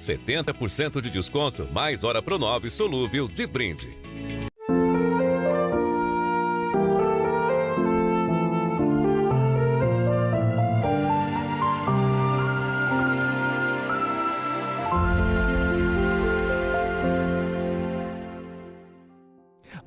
70% de desconto, mais Ora Pronove solúvel de brinde.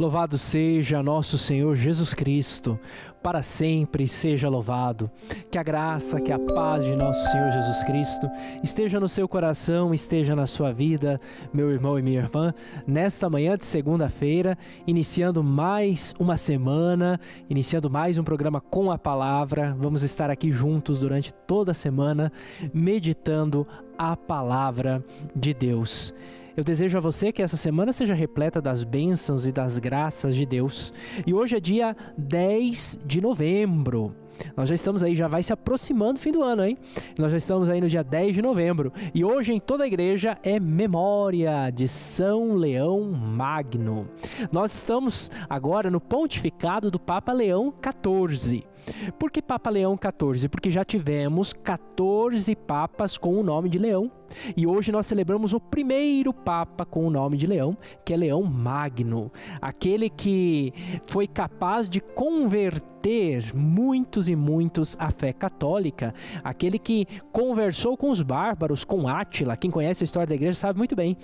Louvado seja nosso Senhor Jesus Cristo, para sempre seja louvado. Que a graça, que a paz de nosso Senhor Jesus Cristo esteja no seu coração, esteja na sua vida, meu irmão e minha irmã, nesta manhã de segunda-feira, iniciando mais uma semana, iniciando mais um programa com a palavra. Vamos estar aqui juntos durante toda a semana, meditando a palavra de Deus. Eu desejo a você que essa semana seja repleta das bênçãos e das graças de Deus. E hoje é dia 10 de novembro. Nós já estamos aí, já vai se aproximando o fim do ano, hein? Nós já estamos aí no dia 10 de novembro. E hoje em toda a igreja é memória de São Leão Magno. Nós estamos agora no pontificado do Papa Leão XIV. Por que Papa Leão XIV? Porque já tivemos 14 papas com o nome de Leão. E hoje nós celebramos o primeiro Papa com o nome de Leão, que é Leão Magno. Aquele que foi capaz de converter muitos e muitos à fé católica. Aquele que conversou com os bárbaros, com Átila. Quem conhece a história da igreja sabe muito bem.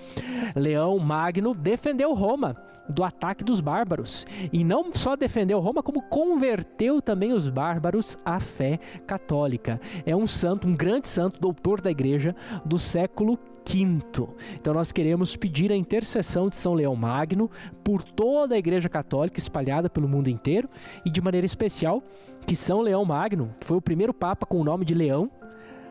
Leão Magno defendeu Roma do ataque dos bárbaros. E não só defendeu Roma, como converteu também os bárbaros à fé católica. É um santo, um grande santo, doutor da igreja do século V. Então nós queremos pedir a intercessão de São Leão Magno por toda a igreja católica espalhada pelo mundo inteiro e de maneira especial que São Leão Magno, que foi o primeiro papa com o nome de Leão,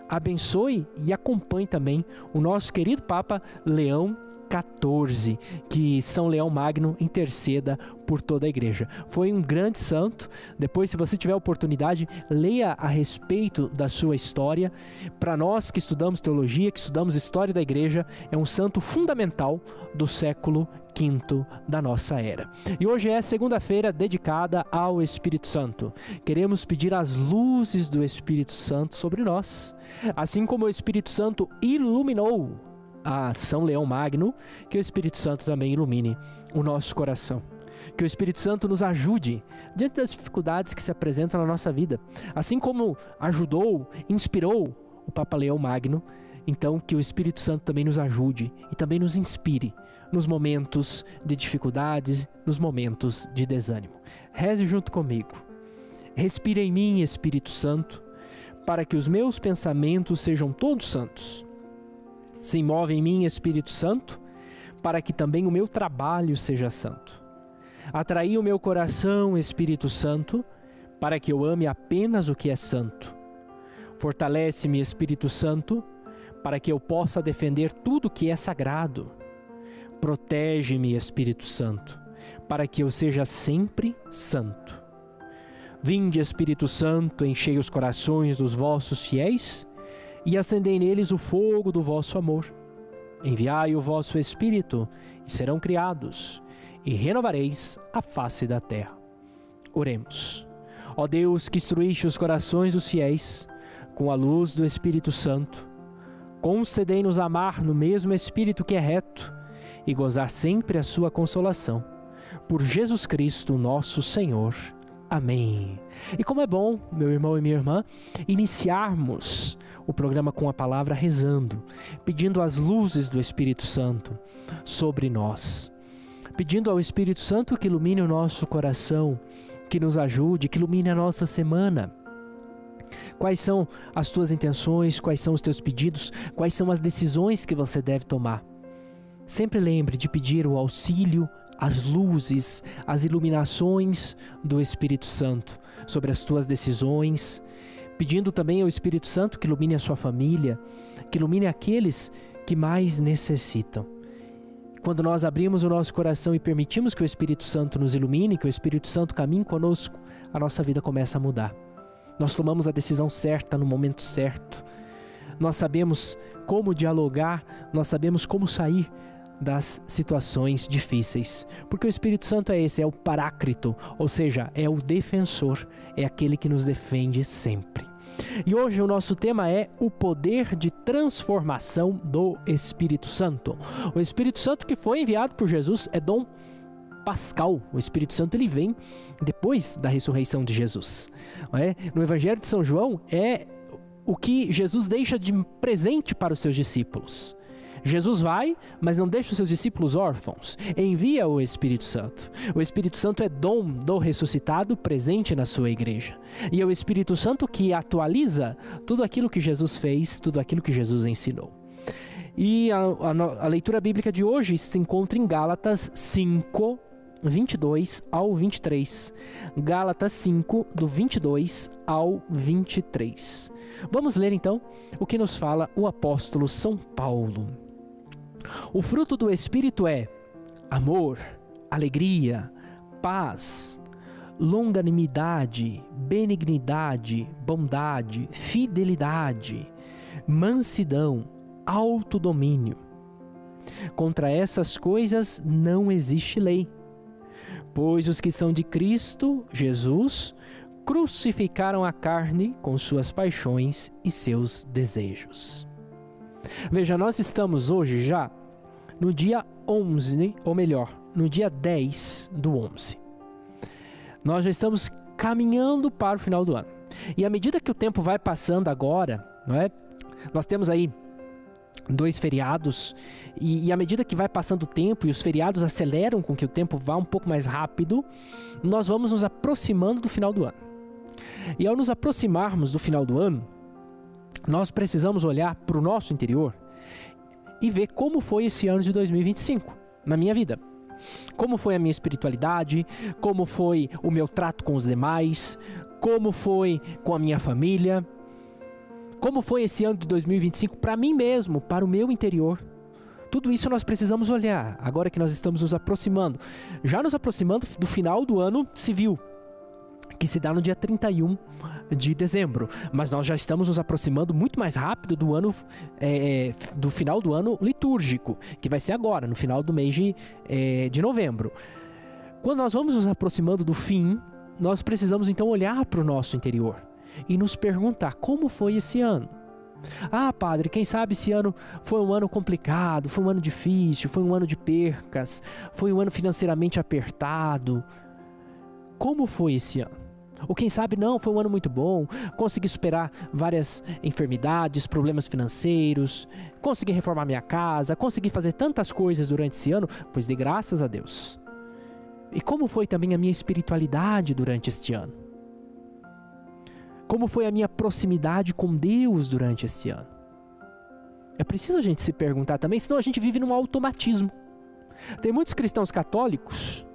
abençoe e acompanhe também o nosso querido Papa Leão XIV, que São Leão Magno interceda por toda a igreja. Foi um grande santo. Depois, se você tiver oportunidade, leia a respeito da sua história. Para nós que estudamos teologia, que estudamos história da igreja, é um santo fundamental do século V da nossa era. E hoje é segunda-feira dedicada ao Espírito Santo. Queremos pedir as luzes do Espírito Santo sobre nós. Assim como o Espírito Santo iluminou a São Leão Magno, que o Espírito Santo também ilumine o nosso coração. Que o Espírito Santo nos ajude diante das dificuldades que se apresentam na nossa vida. Assim como ajudou, inspirou o Papa Leão Magno, então que o Espírito Santo também nos ajude e também nos inspire nos momentos de dificuldades, nos momentos de desânimo. Reze junto comigo. Respira em mim, Espírito Santo, para que os meus pensamentos sejam todos santos. Se move em mim, Espírito Santo, para que também o meu trabalho seja santo. Atraí o meu coração, Espírito Santo, para que eu ame apenas o que é santo. Fortalece-me, Espírito Santo, para que eu possa defender tudo que é sagrado. Protege-me, Espírito Santo, para que eu seja sempre santo. Vinde, Espírito Santo, enchei os corações dos vossos fiéis e acendei neles o fogo do vosso amor. Enviai o vosso Espírito, e serão criados, e renovareis a face da terra. Oremos. Ó Deus, que instruíste os corações dos fiéis, com a luz do Espírito Santo, concedei-nos amar no mesmo Espírito que é reto, e gozar sempre a sua consolação. Por Jesus Cristo, nosso Senhor. Amém. E como é bom, meu irmão e minha irmã, iniciarmos o programa com a palavra rezando, pedindo as luzes do Espírito Santo sobre nós, pedindo ao Espírito Santo que ilumine o nosso coração, que nos ajude, que ilumine a nossa semana. Quais são as tuas intenções, quais são os teus pedidos, quais são as decisões que você deve tomar? Sempre lembre de pedir o auxílio, as luzes, as iluminações do Espírito Santo sobre as tuas decisões, pedindo também ao Espírito Santo que ilumine a sua família, que ilumine aqueles que mais necessitam. Quando nós abrimos o nosso coração e permitimos que o Espírito Santo nos ilumine, que o Espírito Santo caminhe conosco, a nossa vida começa a mudar. Nós tomamos a decisão certa no momento certo. Nós sabemos como dialogar, nós sabemos como sair das situações difíceis, porque o Espírito Santo é esse, é o Paráclito, ou seja, é o defensor, é aquele que nos defende sempre. E hoje o nosso tema é o poder de transformação do Espírito Santo. O Espírito Santo que foi enviado por Jesus é dom pascal. O Espírito Santo ele vem depois da ressurreição de Jesus. No Evangelho de São João é o que Jesus deixa de presente para os seus discípulos. Jesus vai, mas não deixa os seus discípulos órfãos. Envia o Espírito Santo. O Espírito Santo é dom do ressuscitado presente na sua igreja. E é o Espírito Santo que atualiza tudo aquilo que Jesus fez, tudo aquilo que Jesus ensinou. E a leitura bíblica de hoje se encontra em Gálatas 5, 22 ao 23. Gálatas 5, do 22 ao 23. Vamos ler então o que nos fala o apóstolo São Paulo. O fruto do Espírito é amor, alegria, paz, longanimidade, benignidade, bondade, fidelidade, mansidão, autodomínio. Contra essas coisas não existe lei, pois os que são de Cristo Jesus crucificaram a carne com suas paixões e seus desejos. Veja, nós estamos hoje já no dia 11, ou melhor, no dia 10 do 11. Nós já estamos caminhando para o final do ano. E à medida que o tempo vai passando agora, nós temos aí 2 feriados, e à medida que vai passando o tempo e os feriados aceleram com que o tempo vá um pouco mais rápido, nós vamos nos aproximando do final do ano. E ao nos aproximarmos do final do ano, nós precisamos olhar para o nosso interior e ver como foi esse ano de 2025 na minha vida. Como foi a minha espiritualidade, como foi o meu trato com os demais, como foi com a minha família, como foi esse ano de 2025 para mim mesmo, para o meu interior. Tudo isso nós precisamos olhar, agora que nós estamos nos aproximando. Já nos aproximando do final do ano civil, que se dá no dia 31 de dezembro. Mas nós já estamos nos aproximando muito mais rápido do ano, do final do ano litúrgico, que vai ser agora, no final do mês de novembro. Quando nós vamos nos aproximando do fim, nós precisamos então olhar para o nosso interior e nos perguntar como foi esse ano. Ah, padre, quem sabe esse ano foi um ano complicado, foi um ano difícil, foi um ano de percas, foi um ano financeiramente apertado. Como foi esse ano? Ou quem sabe não, foi um ano muito bom, consegui superar várias enfermidades, problemas financeiros, consegui reformar minha casa, consegui fazer tantas coisas durante esse ano, pois dei graças a Deus. E como foi também a minha espiritualidade durante este ano? Como foi a minha proximidade com Deus durante este ano? É preciso a gente se perguntar também, senão a gente vive num automatismo. Tem muitos cristãos católicos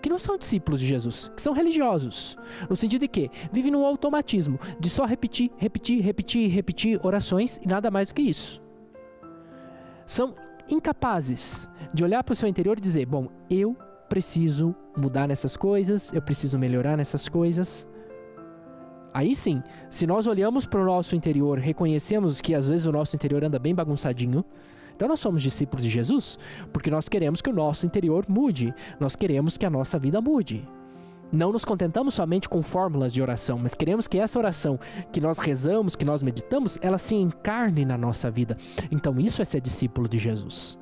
que não são discípulos de Jesus, que são religiosos, no sentido de que vivem no automatismo de só repetir orações e nada mais do que isso. São incapazes de olhar para o seu interior e dizer, bom, eu preciso mudar nessas coisas, eu preciso melhorar nessas coisas. Aí sim, se nós olhamos para o nosso interior, reconhecemos que às vezes o nosso interior anda bem bagunçadinho, então nós somos discípulos de Jesus, porque nós queremos que o nosso interior mude, nós queremos que a nossa vida mude. Não nos contentamos somente com fórmulas de oração, mas queremos que essa oração que nós rezamos, que nós meditamos, ela se encarne na nossa vida. Então isso é ser discípulo de Jesus.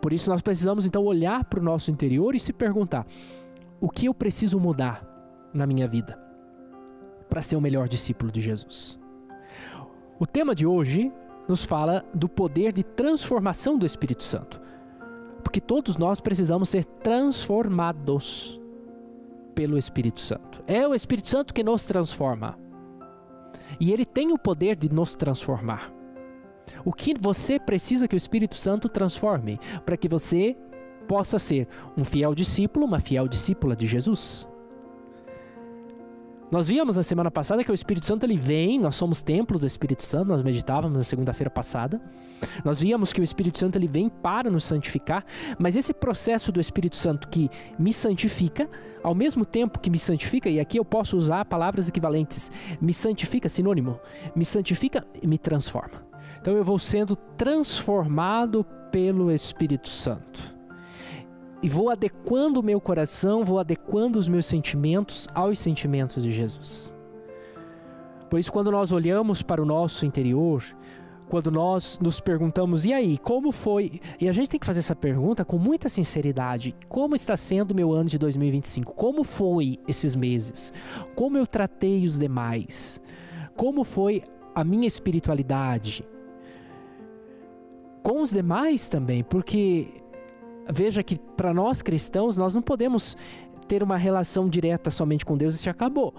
Por isso nós precisamos então olhar para o nosso interior e se perguntar, o que eu preciso mudar na minha vida para ser o melhor discípulo de Jesus? O tema de hoje nos fala do poder de transformação do Espírito Santo. Porque todos nós precisamos ser transformados pelo Espírito Santo. É o Espírito Santo que nos transforma. E ele tem o poder de nos transformar. O que você precisa que o Espírito Santo transforme para que você possa ser um fiel discípulo, uma fiel discípula de Jesus? Nós víamos na semana passada que o Espírito Santo ele vem, nós somos templos do Espírito Santo, nós meditávamos na segunda-feira passada. Nós víamos que o Espírito Santo ele vem para nos santificar, mas esse processo do Espírito Santo que me santifica, ao mesmo tempo que me santifica, e aqui eu posso usar palavras equivalentes, me santifica, sinônimo, me santifica e me transforma. Então eu vou sendo transformado pelo Espírito Santo. E vou adequando o meu coração, vou adequando os meus sentimentos aos sentimentos de Jesus. Por isso, quando nós olhamos para o nosso interior, quando nós nos perguntamos, e aí, como foi? E a gente tem que fazer essa pergunta com muita sinceridade. Como está sendo o meu ano de 2025? Como foi esses meses? Como eu tratei os demais? Como foi a minha espiritualidade? Com os demais também, porque veja que para nós cristãos, nós não podemos ter uma relação direta somente com Deus e se acabou.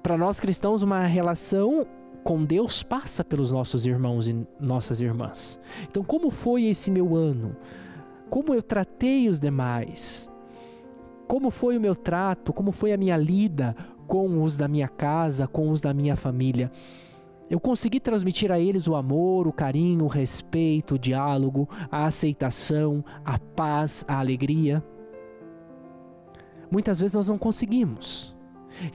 Para nós cristãos, uma relação com Deus passa pelos nossos irmãos e nossas irmãs. Então, como foi esse meu ano? Como eu tratei os demais? Como foi o meu trato? Como foi a minha lida com os da minha casa, com os da minha família? Eu consegui transmitir a eles o amor, o carinho, o respeito, o diálogo, a aceitação, a paz, a alegria? Muitas vezes nós não conseguimos.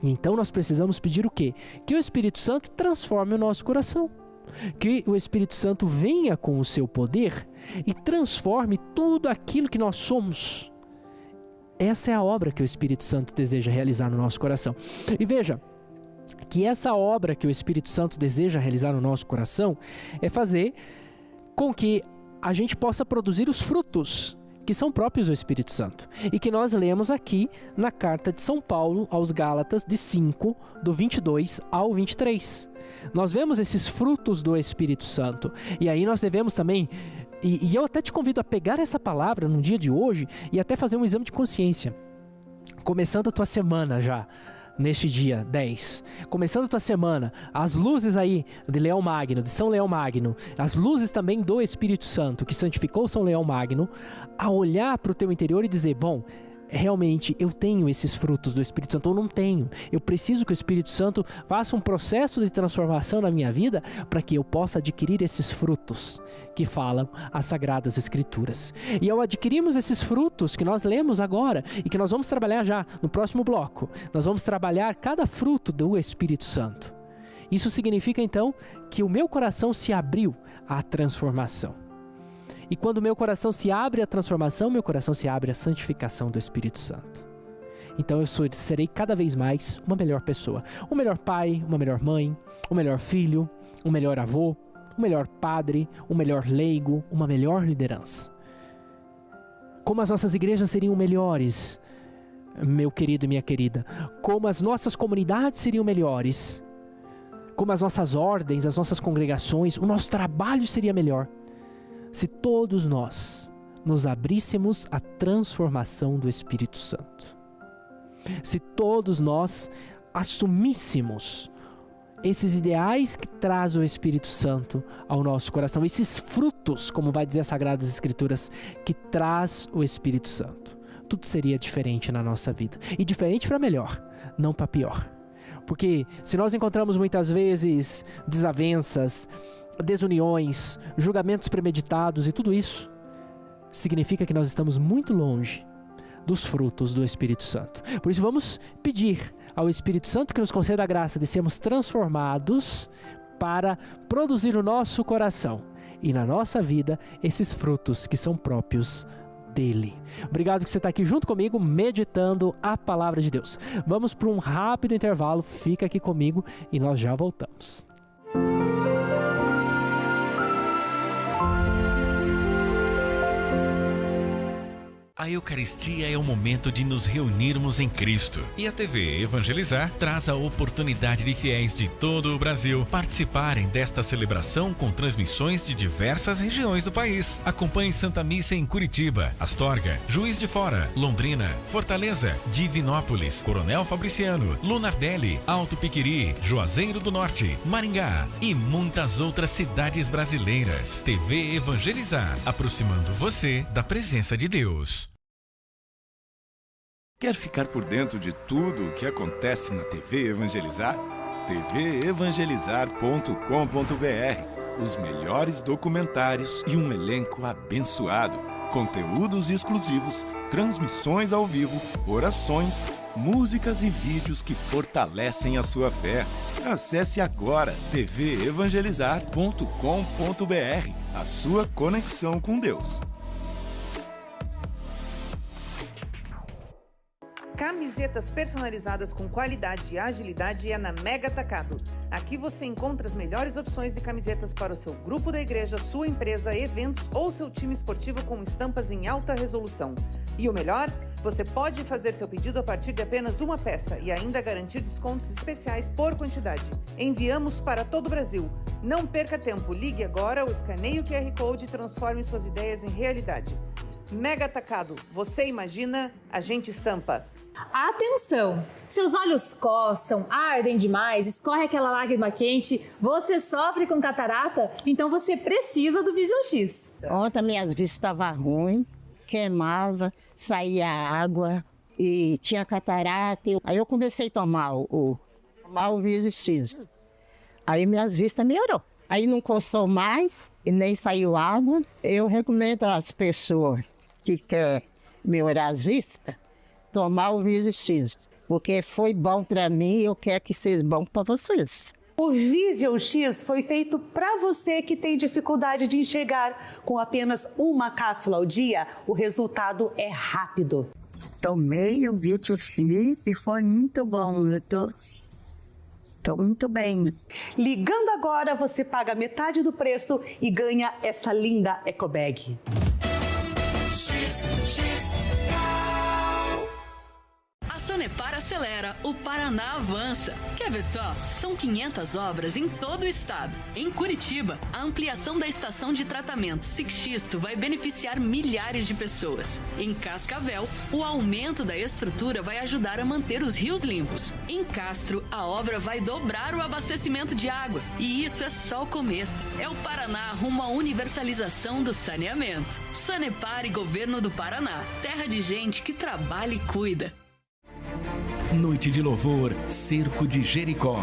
E então nós precisamos pedir o quê? Que o Espírito Santo transforme o nosso coração. Que o Espírito Santo venha com o seu poder e transforme tudo aquilo que nós somos. Essa é a obra que o Espírito Santo deseja realizar no nosso coração. E veja, que essa obra que o Espírito Santo deseja realizar no nosso coração é fazer com que a gente possa produzir os frutos que são próprios do Espírito Santo e que nós lemos aqui na carta de São Paulo aos Gálatas de 5, do 22 ao 23. Nós vemos esses frutos do Espírito Santo e aí nós devemos também, e eu até te convido a pegar essa palavra no dia de hoje e até fazer um exame de consciência, começando a tua semana já, neste dia 10, começando a tua semana, as luzes aí de Leão Magno, de São Leão Magno, as luzes também do Espírito Santo, que santificou São Leão Magno, a olhar para o teu interior e dizer, bom, realmente eu tenho esses frutos do Espírito Santo ou não tenho? Eu preciso que o Espírito Santo faça um processo de transformação na minha vida para que eu possa adquirir esses frutos que falam as Sagradas Escrituras. E ao adquirirmos esses frutos que nós lemos agora e que nós vamos trabalhar já no próximo bloco, nós vamos trabalhar cada fruto do Espírito Santo. Isso significa então que o meu coração se abriu à transformação. E quando o meu coração se abre à transformação, meu coração se abre à santificação do Espírito Santo. Então eu serei cada vez mais uma melhor pessoa. Um melhor pai, uma melhor mãe, um melhor filho, um melhor avô, um melhor padre, um melhor leigo, uma melhor liderança. Como as nossas igrejas seriam melhores, meu querido e minha querida. Como as nossas comunidades seriam melhores. Como as nossas ordens, as nossas congregações, o nosso trabalho seria melhor. Se todos nós nos abríssemos à transformação do Espírito Santo. Se todos nós assumíssemos esses ideais que traz o Espírito Santo ao nosso coração, esses frutos, como vai dizer as Sagradas Escrituras, que traz o Espírito Santo, tudo seria diferente na nossa vida. E diferente para melhor, não para pior. Porque se nós encontramos muitas vezes desavenças, desuniões, julgamentos premeditados e tudo isso, significa que nós estamos muito longe dos frutos do Espírito Santo. Por isso vamos pedir ao Espírito Santo que nos conceda a graça de sermos transformados para produzir no nosso coração e na nossa vida esses frutos que são próprios dele. Obrigado que você está aqui junto comigo meditando a palavra de Deus. Vamos para um rápido intervalo, fica aqui comigo e nós já voltamos. A Eucaristia é o momento de nos reunirmos em Cristo. E a TV Evangelizar traz a oportunidade de fiéis de todo o Brasil participarem desta celebração com transmissões de diversas regiões do país. Acompanhe Santa Missa em Curitiba, Astorga, Juiz de Fora, Londrina, Fortaleza, Divinópolis, Coronel Fabriciano, Lunardelli, Alto Piquiri, Juazeiro do Norte, Maringá e muitas outras cidades brasileiras. TV Evangelizar, aproximando você da presença de Deus. Quer ficar por dentro de tudo o que acontece na TV Evangelizar? tvevangelizar.com.br. Os melhores documentários e um elenco abençoado. Conteúdos exclusivos, transmissões ao vivo, orações, músicas e vídeos que fortalecem a sua fé. Acesse agora tvevangelizar.com.br. A sua conexão com Deus. Camisetas personalizadas com qualidade e agilidade é na Mega Atacado. Aqui você encontra as melhores opções de camisetas para o seu grupo da igreja, sua empresa, eventos ou seu time esportivo com estampas em alta resolução. E o melhor, você pode fazer seu pedido a partir de apenas uma peça e ainda garantir descontos especiais por quantidade. Enviamos para todo o Brasil. Não perca tempo, ligue agora ou escaneie o QR Code e transforme suas ideias em realidade. Mega Atacado, você imagina, a gente estampa. Atenção! Seus olhos coçam, ardem demais, escorre aquela lágrima quente, você sofre com catarata? Então você precisa do Vision X. Ontem minhas vistas estavam ruins, queimava, saía água e tinha catarata. Aí eu comecei a tomar o Vision X. Aí minhas vistas melhorou. Aí não coçou mais e nem saiu água. Eu recomendo às pessoas que querem melhorar as vistas, tomar o Vision X, porque foi bom para mim e eu quero que seja bom para vocês. O Vision X foi feito para você que tem dificuldade de enxergar. Com apenas uma cápsula ao dia, o resultado é rápido. Tomei o Vision X e foi muito bom. Eu tô muito bem. Ligando agora, você paga metade do preço e ganha essa linda ecobag. A Sanepar acelera, o Paraná avança. Quer ver só? São 500 obras em todo o estado. Em Curitiba, a ampliação da estação de tratamento Sixto vai beneficiar milhares de pessoas. Em Cascavel, o aumento da estrutura vai ajudar a manter os rios limpos. Em Castro, a obra vai dobrar o abastecimento de água. E isso é só o começo. É o Paraná rumo à universalização do saneamento. Sanepar e Governo do Paraná. Terra de gente que trabalha e cuida. Noite de louvor, Cerco de Jericó.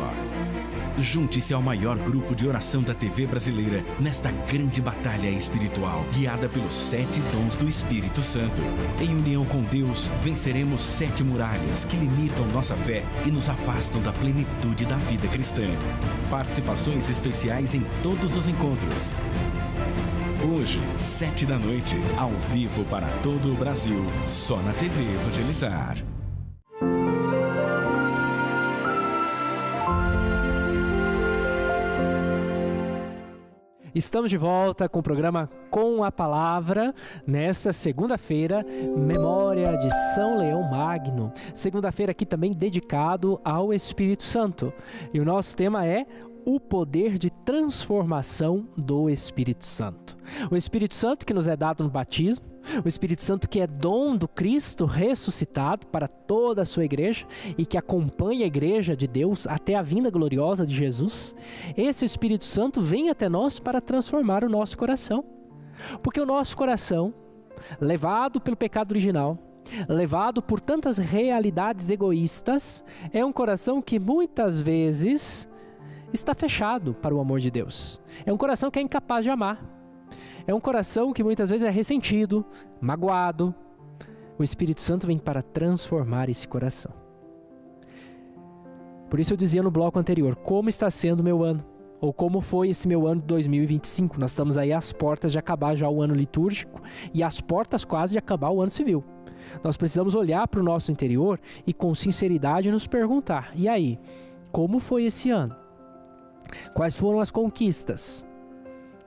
Junte-se ao maior grupo de oração da TV brasileira nesta grande batalha espiritual, guiada pelos 7 dons do Espírito Santo. Em união com Deus, venceremos 7 muralhas que limitam nossa fé e nos afastam da plenitude da vida cristã. Participações especiais em todos os encontros. Hoje, 7 da noite, ao vivo para todo o Brasil, só na TV Evangelizar. Estamos de volta com o programa Com a Palavra, nessa segunda-feira, memória de São Leão Magno. Segunda-feira aqui também dedicado ao Espírito Santo. E o nosso tema é o poder de transformação do Espírito Santo. O Espírito Santo que nos é dado no batismo, o Espírito Santo que é dom do Cristo ressuscitado para toda a sua igreja e que acompanha a igreja de Deus até a vinda gloriosa de Jesus. Esse Espírito Santo vem até nós para transformar o nosso coração. Porque o nosso coração, levado pelo pecado original, levado por tantas realidades egoístas, é um coração que muitas vezes está fechado para o amor de Deus. É um coração que é incapaz de amar. É um coração que muitas vezes é ressentido, magoado. O Espírito Santo vem para transformar esse coração. Por isso eu dizia no bloco anterior, como está sendo o meu ano? Ou como foi esse meu ano de 2025? Nós estamos aí às portas de acabar já o ano litúrgico e às portas quase de acabar o ano civil. Nós precisamos olhar para o nosso interior e com sinceridade nos perguntar, e aí, como foi esse ano? Quais foram as conquistas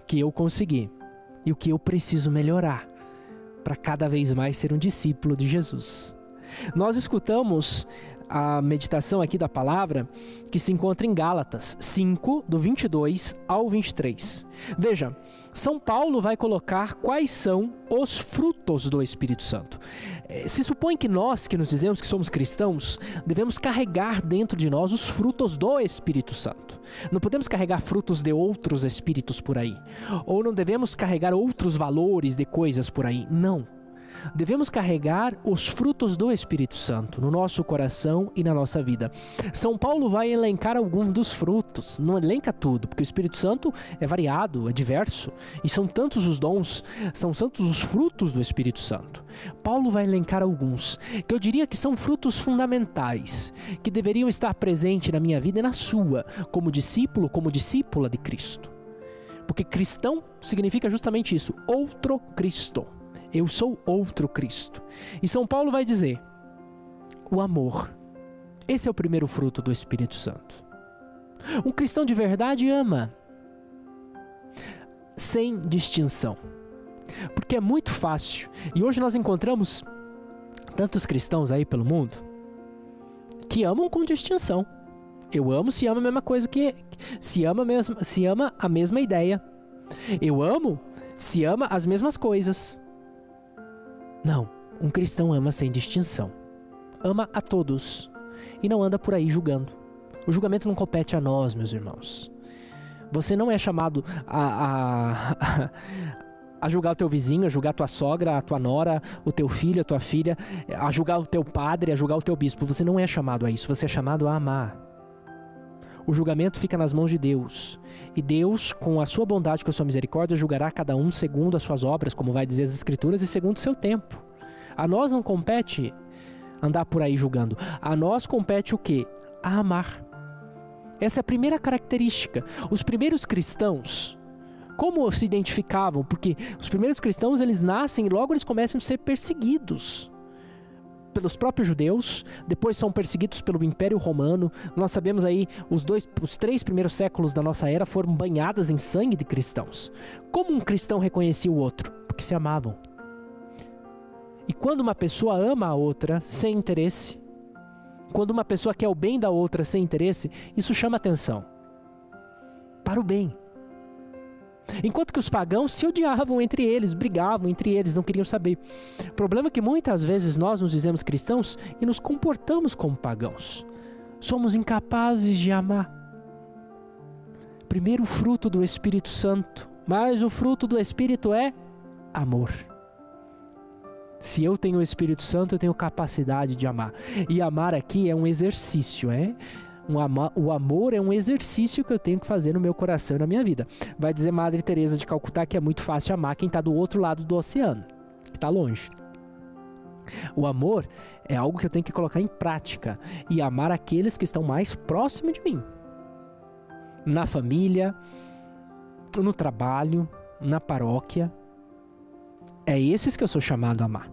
que eu consegui e o que eu preciso melhorar para cada vez mais ser um discípulo de Jesus? Nós escutamos a meditação aqui da palavra que se encontra em Gálatas 5, do 22 ao 23. Veja, São Paulo vai colocar quais são os frutos do Espírito Santo. Se supõe que nós, que nos dizemos que somos cristãos, devemos carregar dentro de nós os frutos do Espírito Santo. Não podemos carregar frutos de outros espíritos por aí. Ou não devemos carregar outros valores de coisas por aí. Não. Devemos carregar os frutos do Espírito Santo no nosso coração e na nossa vida. São Paulo vai elencar alguns dos frutos, não elenca tudo, porque o Espírito Santo é variado, é diverso, e são tantos os dons, são tantos os frutos do Espírito Santo. Paulo vai elencar alguns, que eu diria que são frutos fundamentais, que deveriam estar presentes na minha vida e na sua, como discípulo, como discípula de Cristo. Porque cristão significa justamente isso, outro Cristo. Eu sou outro Cristo. E São Paulo vai dizer, o amor. Esse é o primeiro fruto do Espírito Santo. Um cristão de verdade ama, sem distinção. Porque é muito fácil, e hoje nós encontramos tantos cristãos aí pelo mundo que amam com distinção. Eu amo se ama a mesma coisa que se ama a mesma ideia. Eu amo se ama as mesmas coisas. Não, um cristão ama sem distinção. Ama a todos e não anda por aí julgando. O julgamento não compete a nós, meus irmãos. Você não é chamado a julgar o teu vizinho, a julgar a tua sogra, a tua nora, o teu filho, a tua filha, a julgar o teu padre, a julgar o teu bispo. Você não é chamado a isso, você é chamado a amar. O julgamento fica nas mãos de Deus. E Deus, com a sua bondade, com a sua misericórdia, julgará cada um segundo as suas obras, como vai dizer as Escrituras, e segundo o seu tempo. A nós não compete andar por aí julgando. A nós compete o quê? A amar. Essa é a primeira característica. Os primeiros cristãos, como se identificavam? Porque os primeiros cristãos, eles nascem e logo eles começam a ser perseguidos pelos próprios judeus, depois são perseguidos pelo Império Romano. Nós sabemos aí, os 3 primeiros séculos da nossa era foram banhadas em sangue de cristãos. Como um cristão reconhecia o outro? Porque se amavam. E quando uma pessoa ama a outra sem interesse, quando uma pessoa quer o bem da outra sem interesse, isso chama atenção. Para o bem. Enquanto que os pagãos se odiavam entre eles, brigavam entre eles, não queriam saber. O problema é que muitas vezes nós nos dizemos cristãos e nos comportamos como pagãos. Somos incapazes de amar. Primeiro fruto do Espírito Santo, mas o fruto do Espírito é amor. Se eu tenho o Espírito Santo, eu tenho capacidade de amar. E amar aqui é um exercício, O amor é um exercício que eu tenho que fazer no meu coração e na minha vida. Vai dizer Madre Teresa de Calcutá que é muito fácil amar quem está do outro lado do oceano, que está longe. O amor é algo que eu tenho que colocar em prática e amar aqueles que estão mais próximos de mim. Na família, no trabalho, na paróquia. É esses que eu sou chamado a amar.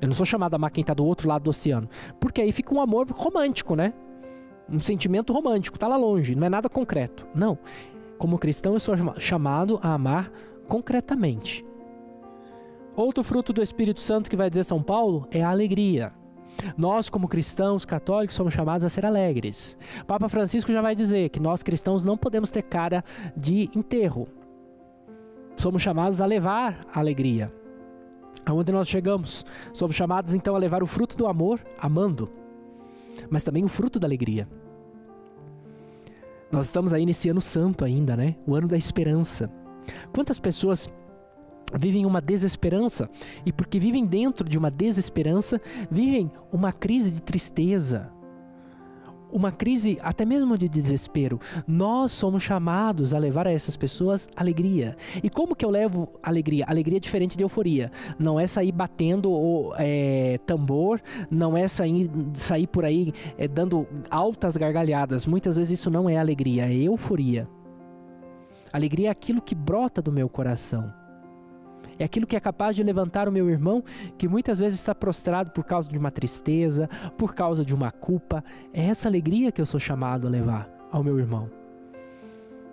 Eu não sou chamado a amar quem está do outro lado do oceano, porque aí fica um amor romântico, né? Um sentimento romântico, está lá longe, não é nada concreto. Não, como cristão eu sou chamado a amar concretamente. Outro fruto do Espírito Santo que vai dizer São Paulo é a alegria. Nós, como cristãos católicos, somos chamados a ser alegres. Papa Francisco já vai dizer que nós cristãos não podemos ter cara de enterro. Somos chamados a levar a alegria. Aonde nós chegamos, somos chamados então a levar o fruto do amor, amando, mas também o fruto da alegria. Nós estamos aí nesse ano santo ainda, né? O ano da esperança. Quantas pessoas vivem uma desesperança e porque vivem dentro de uma desesperança, vivem uma crise de tristeza, uma crise até mesmo de desespero. Nós somos chamados a levar a essas pessoas alegria. E como que eu levo alegria? Alegria é diferente de euforia. Não é sair batendo tambor, não é sair por aí dando altas gargalhadas. Muitas vezes isso não é alegria, é euforia. Alegria é aquilo que brota do meu coração. É aquilo que é capaz de levantar o meu irmão, que muitas vezes está prostrado por causa de uma tristeza, por causa de uma culpa. É essa alegria que eu sou chamado a levar ao meu irmão.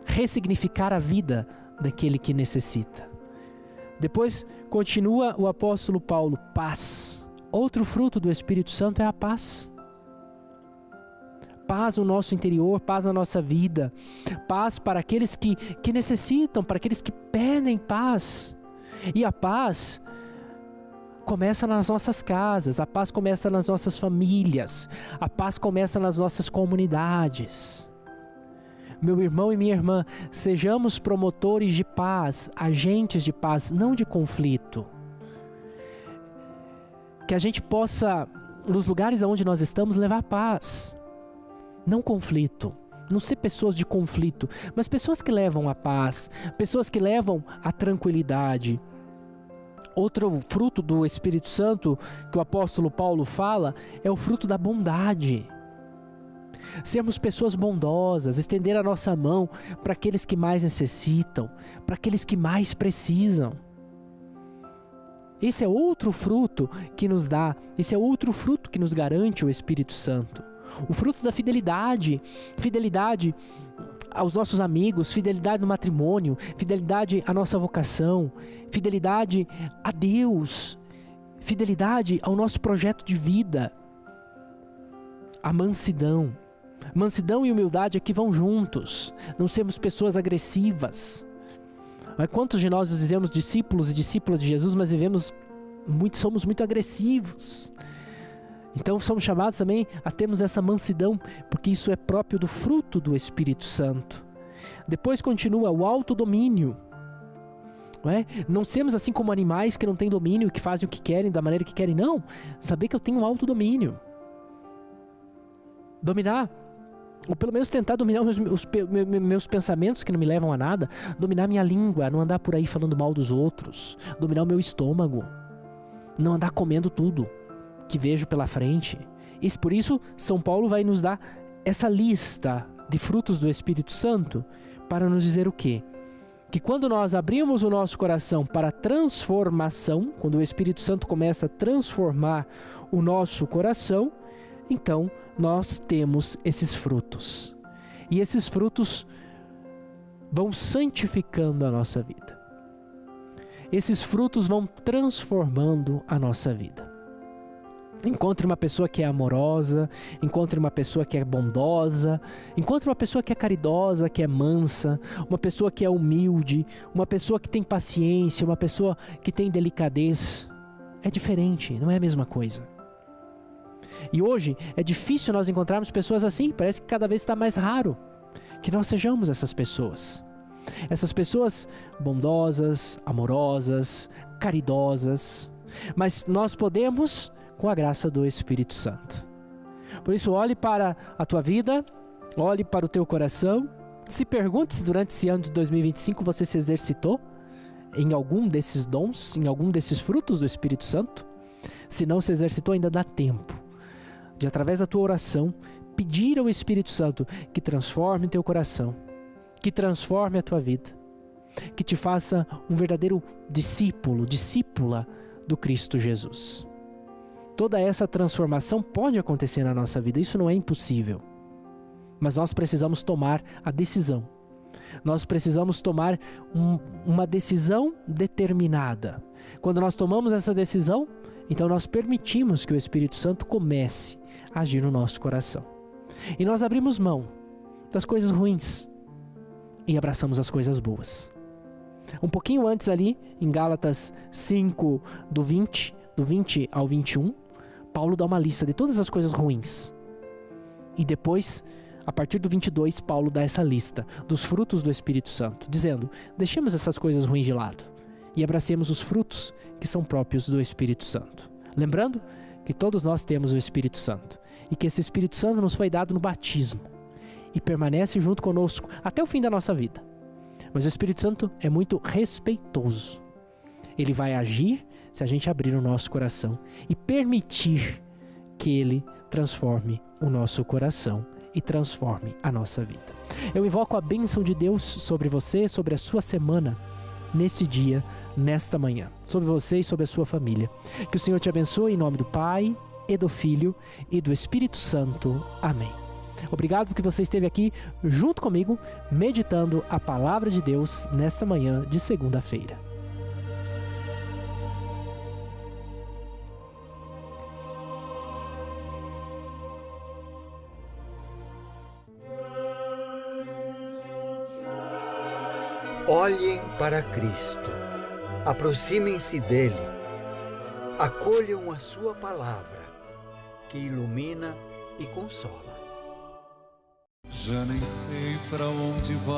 Ressignificar a vida daquele que necessita. Depois continua o apóstolo Paulo, paz. Outro fruto do Espírito Santo é a paz. Paz no nosso interior, paz na nossa vida. Paz para aqueles que necessitam, para aqueles que pedem paz. E a paz começa nas nossas casas, a paz começa nas nossas famílias, a paz começa nas nossas comunidades. Meu irmão e minha irmã, sejamos promotores de paz, agentes de paz, não de conflito. Que a gente possa, nos lugares onde nós estamos, levar paz, não conflito. Não ser pessoas de conflito, mas pessoas que levam a paz, pessoas que levam a tranquilidade. Outro fruto do Espírito Santo que o apóstolo Paulo fala é o fruto da bondade. Sermos pessoas bondosas, estender a nossa mão para aqueles que mais necessitam, para aqueles que mais precisam. Esse é outro fruto que nos dá, esse é outro fruto que nos garante o Espírito Santo. O fruto da fidelidade, fidelidade aos nossos amigos, fidelidade no matrimônio, fidelidade à nossa vocação, fidelidade a Deus, fidelidade ao nosso projeto de vida. A mansidão. Mansidão e humildade aqui vão juntos. Não sermos pessoas agressivas. Mas quantos de nós nos dizemos discípulos e discípulas de Jesus, mas somos muito agressivos. Então somos chamados também a termos essa mansidão, porque isso é próprio do fruto do Espírito Santo. Depois continua o autodomínio. Não sermos assim como animais que não têm domínio, que fazem o que querem, da maneira que querem. Não, saber que eu tenho um autodomínio. Dominar, ou pelo menos tentar dominar os meus pensamentos que não me levam a nada. Dominar minha língua, não andar por aí falando mal dos outros. Dominar o meu estômago. Não andar comendo tudo que vejo pela frente. E por isso, São Paulo vai nos dar essa lista de frutos do Espírito Santo para nos dizer o quê? Que quando nós abrimos o nosso coração para transformação, quando o Espírito Santo começa a transformar o nosso coração, então nós temos esses frutos. E esses frutos vão santificando a nossa vida. Esses frutos vão transformando a nossa vida. Encontre uma pessoa que é amorosa, encontre uma pessoa que é bondosa, encontre uma pessoa que é caridosa, que é mansa, uma pessoa que é humilde, uma pessoa que tem paciência, uma pessoa que tem delicadez. É diferente, não é a mesma coisa. E hoje é difícil nós encontrarmos pessoas assim, parece que cada vez está mais raro que nós sejamos essas pessoas. Essas pessoas bondosas, amorosas, caridosas, mas nós podemos com a graça do Espírito Santo. Por isso, olhe para a tua vida, olhe para o teu coração, se pergunte se durante esse ano de 2025 você se exercitou em algum desses dons, em algum desses frutos do Espírito Santo. Se não se exercitou, ainda dá tempo de, através da tua oração, pedir ao Espírito Santo que transforme o teu coração, que transforme a tua vida, que te faça um verdadeiro discípulo, discípula do Cristo Jesus. Toda essa transformação pode acontecer na nossa vida, isso não é impossível. Mas nós precisamos tomar a decisão. Nós precisamos tomar uma decisão determinada. Quando nós tomamos essa decisão, então nós permitimos que o Espírito Santo comece a agir no nosso coração. E nós abrimos mão das coisas ruins e abraçamos as coisas boas. Um pouquinho antes ali, em Gálatas 5, do 20 ao 21, Paulo dá uma lista de todas as coisas ruins. E depois, a partir do 22, Paulo dá essa lista dos frutos do Espírito Santo, dizendo, deixemos essas coisas ruins de lado e abracemos os frutos que são próprios do Espírito Santo. Lembrando que todos nós temos o Espírito Santo e que esse Espírito Santo nos foi dado no batismo e permanece junto conosco até o fim da nossa vida. Mas o Espírito Santo é muito respeitoso. Ele vai agir se a gente abrir o nosso coração e permitir que Ele transforme o nosso coração e transforme a nossa vida. Eu invoco a bênção de Deus sobre você, sobre a sua semana, neste dia, nesta manhã, sobre você e sobre a sua família. Que o Senhor te abençoe em nome do Pai, e do Filho e do Espírito Santo. Amém. Obrigado porque você esteve aqui junto comigo, meditando a Palavra de Deus nesta manhã de segunda-feira. Olhem para Cristo, aproximem-se dele, acolham a sua palavra, que ilumina e consola. Já nem sei para onde vai.